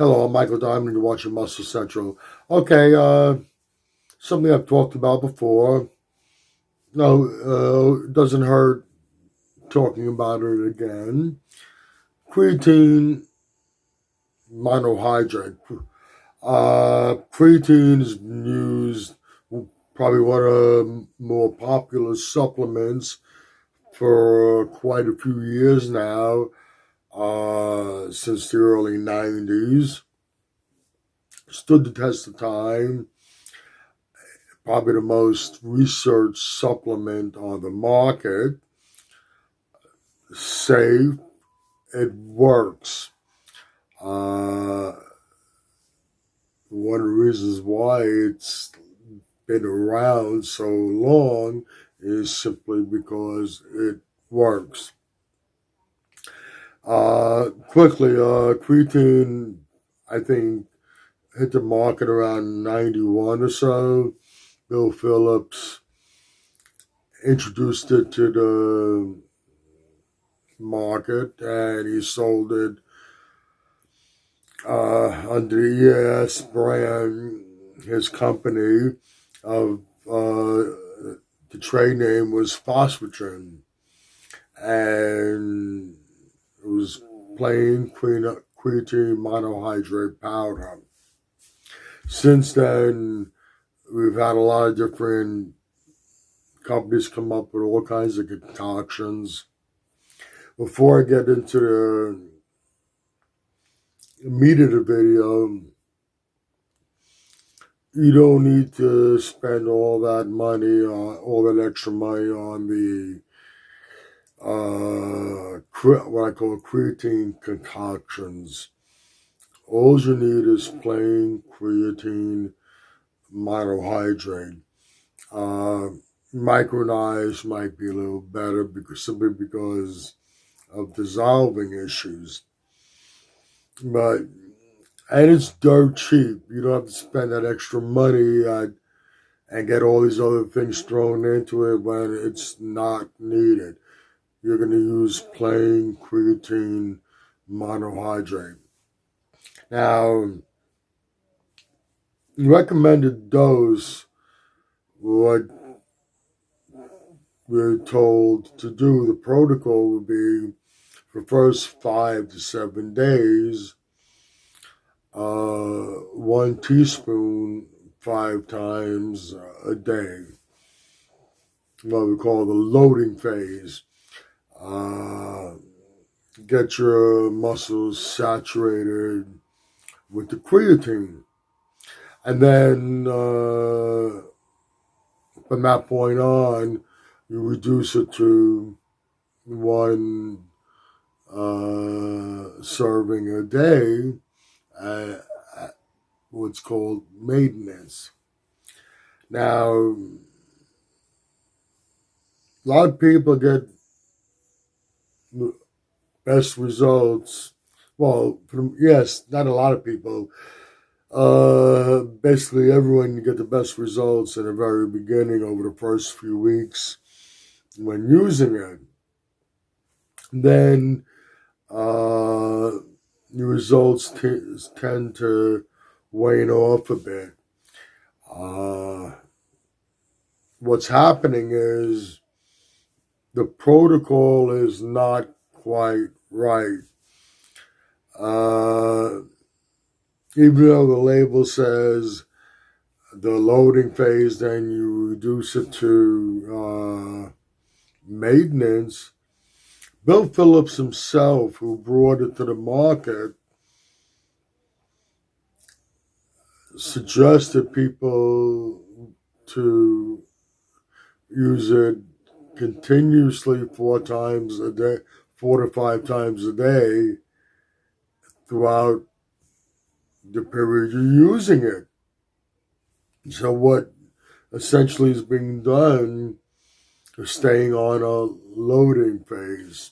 Hello, I'm Michael Diamond. You're watching Muscle Central. Okay, something I've talked about before. No, it doesn't hurt talking about it again. Creatine monohydrate. Creatine is used, probably one of the more popular supplements for quite a few years now, since the early 90s. Stood the test of time. Probably the most researched supplement on the market. Safe. It works. One of the reasons why it's been around so long is simply because it works. Quickly, creatine, I think, hit the market around 91 or so. Bill Phillips introduced it to the market and he sold it under the ES brand, his company of the trade name was Phosphotrin, and it was plain creatine monohydrate powder. Since then, we've had a lot of different companies come up with all kinds of concoctions. Before I get into the meat of the video, you don't need to spend all that money, all that extra money on the what I call creatine concoctions. All you need is plain creatine monohydrate. Micronized might be a little better simply because of dissolving issues. And it's dirt cheap. You don't have to spend that extra money and get all these other things thrown into it when it's not needed. You're going to use plain creatine monohydrate. Now, recommended dose, what we're told to do, the protocol would be for first 5 to 7 days, 1 teaspoon 5 times a day. What we call the loading phase. Get your muscles saturated with the creatine. And then from that point on, you reduce it to 1 serving a day, what's called maintenance. Now, a lot of people get best results. Well, yes, not a lot of people. Basically, everyone get the best results in the very beginning over the first few weeks when using it. Then the results tend to wane off a bit. What's happening is the protocol is not quite right. Even though the label says the loading phase, then you reduce it to maintenance, Bill Phillips himself, who brought it to the market, suggested people to use it continuously 4 times a day, 4 to 5 times a day throughout the period you're using it. So what essentially is being done is staying on a loading phase.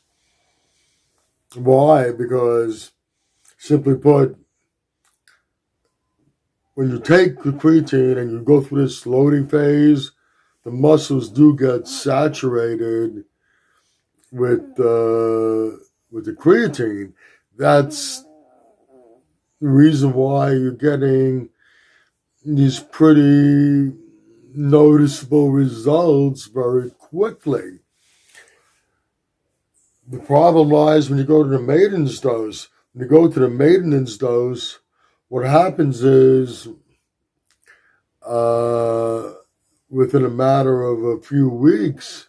Why? Because, simply put, when you take the creatine and you go through this loading phase, the muscles do get saturated with the creatine. That's the reason why you're getting these pretty noticeable results very quickly. The problem lies when you go to the maintenance dose. When you go to the maintenance dose, what happens is uh, within a matter of a few weeks,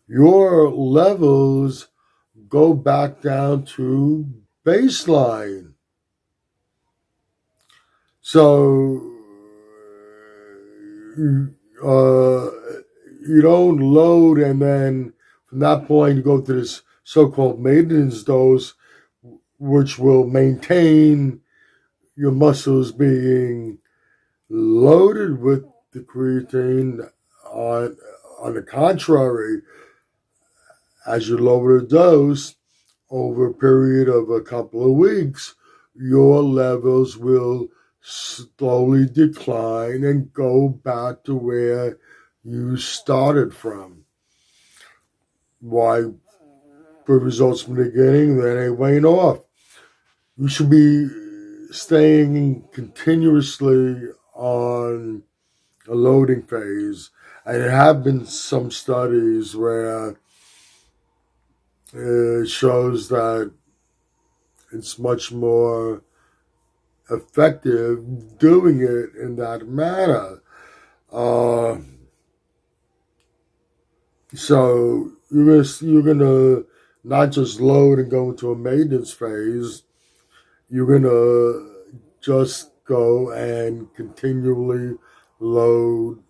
your levels go back down to baseline. So uh, you don't load, and then from that point you go to this so-called maintenance dose, which will maintain your muscles being loaded with the creatine. On on the contrary, as you lower the dose over a period of a couple of weeks, your levels will slowly decline and go back to where you started from. Why? Good results from the beginning, then they wane off. You should be staying continuously on a loading phase. And there have been some studies where it shows that it's much more effective doing it in that manner. Uh, so you're gonna not just load and go into a maintenance phase. You're gonna just go and continually load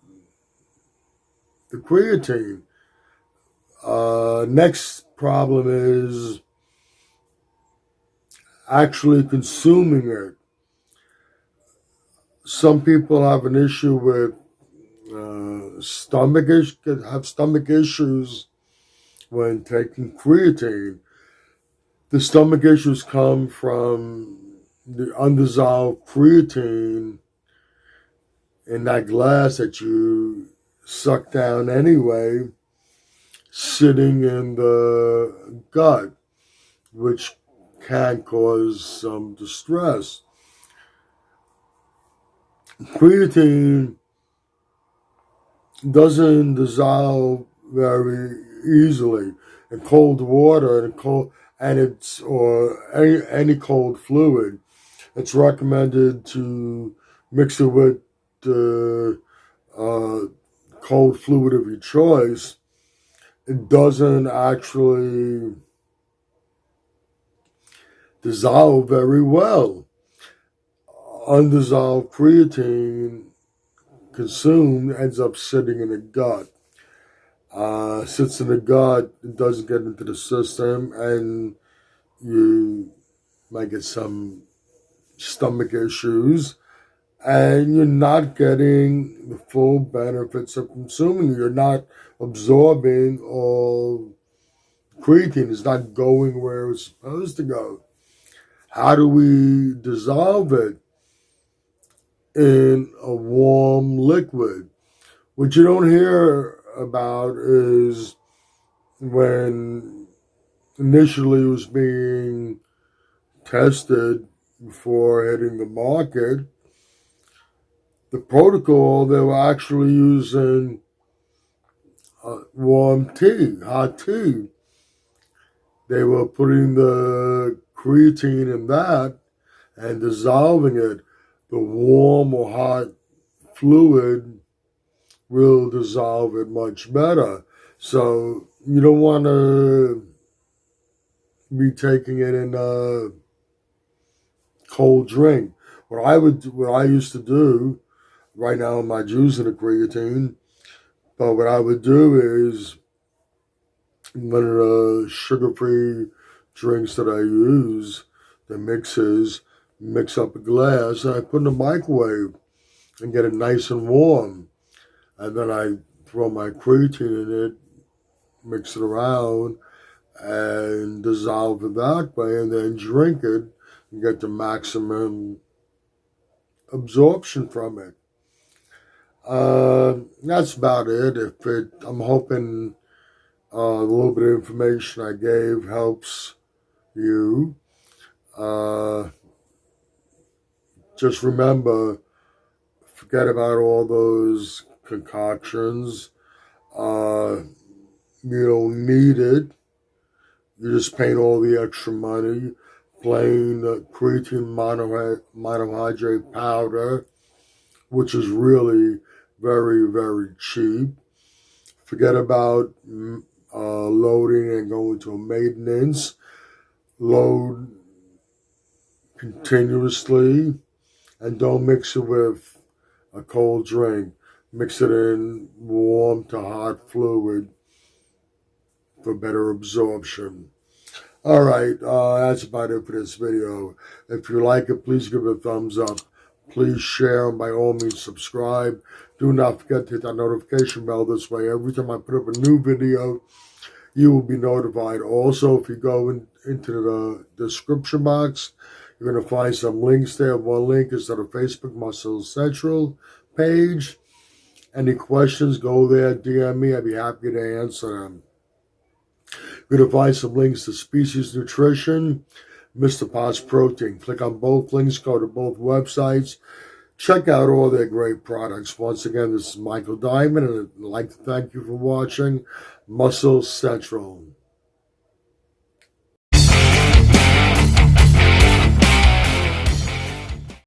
the creatine. Next problem is actually consuming it. Some people have an issue with stomach issues when taking creatine. The stomach issues come from the undissolved creatine in that glass that you suck down anyway, sitting in the gut, which can cause some distress. Creatine doesn't dissolve very easily in cold water and it's or any cold fluid. It's recommended to mix it with the cold fluid of your choice. It doesn't actually dissolve very well. Undissolved creatine consumed ends up sitting in the gut. Sits in the gut, it doesn't get into the system, and you might get some stomach issues, and you're not getting the full benefits of consuming. You're not absorbing all creatine. It's not going where it's supposed to go. How do we dissolve it? In a warm liquid. What you don't hear about is when initially it was being tested before hitting the market, the protocol, they were actually using warm tea, hot tea. They were putting the creatine in that and dissolving it. The warm or hot fluid will dissolve it much better. So you don't want to be taking it in a cold drink. What I used to do, right now I'm not using the creatine, but what I would do is one of the sugar-free drinks that I use, the mixes, mix up a glass, and I put in the microwave and get it nice and warm. And then I throw my creatine in it, mix it around, and dissolve it that way, and then drink it and get the maximum absorption from it. That's about it. I'm hoping a little bit of information I gave helps you. Uh, just remember, forget about all those concoctions. You don't need it. You're just paying all the extra money. Plain creatine monohydrate powder, which is really very, very cheap. Forget about loading and going to a maintenance. Load continuously and don't mix it with a cold drink. Mix it in warm to hot fluid for better absorption. All right, that's about it for this video. If you like it, please give it a thumbs up. Please share, and by all means subscribe. Do not forget to hit that notification bell. This way, every time I put up a new video, you will be notified. Also, if you go into the description box, you're going to find some links there. One link is to the Facebook Muscle Central page. Any questions, go there, DM me. I'd be happy to answer them. You're going to find some links to Species Nutrition, Mr. Potts Protein. Click on both links, go to both websites. Check out all their great products. Once again, this is Michael Diamond, and I'd like to thank you for watching Muscle Central.